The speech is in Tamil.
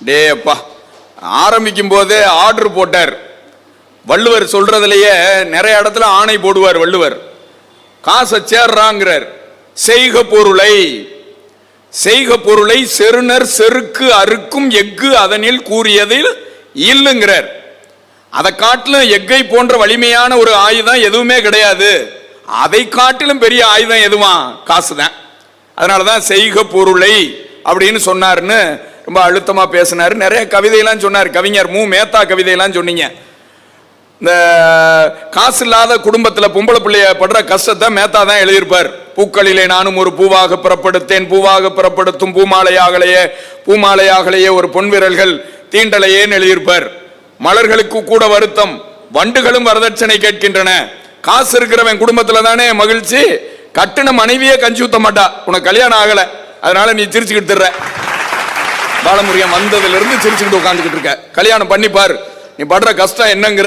டே அப்பா, ஆரம்பிக்கும் போதே ஆர்டர் போட்டார். வள்ளுவர் சொல்றதுலயே நிறைய இடத்துல ஆணை போடுவார். வள்ளுவர் காசை சேர்றாங்கிறார். செய்க பொருளை, செய்க பொருளை செருணர் செருக்கு அறுக்கும் எஃகு அதனில் கூறியதில் இல்லுங்கிறார். அதை காட்டிலும் எஃகை போன்ற வலிமையான ஒரு ஆயுதம் எதுவுமே கிடையாது. அதை காட்டிலும் பெரிய ஆயுதம் எதுவா? காசு தான். அதனாலதான் செய்க பொருளை அப்படின்னு சொன்னார்னு ரொம்ப அழுத்தமா பேசினார். நிறைய கவிதையெல்லாம் சொன்னார். கவிஞர் மு மேத்தா கவிதையெல்லாம் சொன்னீங்க. இந்த காசு இல்லாத குடும்பத்தில் பொம்பளை பிள்ளைய படுற கஷ்டத்தை மேத்தா தான் எழுதியிருப்பார். பூக்களிலே நானும் ஒரு பூவாக புறப்படுத்தேன், பூவாக புறப்படுத்தும் பூமாலையாகலையே, பூமாலையாகலையே ஒரு பொன்விரல்கள் தீண்டலையேன்னு எழுதியிருப்பார். மலர்களுக்கு கூட வருத்தம், வண்டுகளும் வரதட்சணை கேட்கின்றன. காசு இருக்கிறவன் குடும்பத்துல தானே மகிழ்ச்சி. கட்டின மனைவியே கஞ்சி ஊத்த மாட்டா. உனக்கு கல்யாணம் ஆகல, அதனால நீ சிரிச்சுக்கிட்டு இருக்க. பாலமுருகன் வந்ததுல இருந்து சிரிச்சுக்கிட்டு உட்காந்துக்கிட்டு இருக்க. கல்யாணம் பண்ணிப்பார், நீ படுற கஷ்டம் என்னங்கிற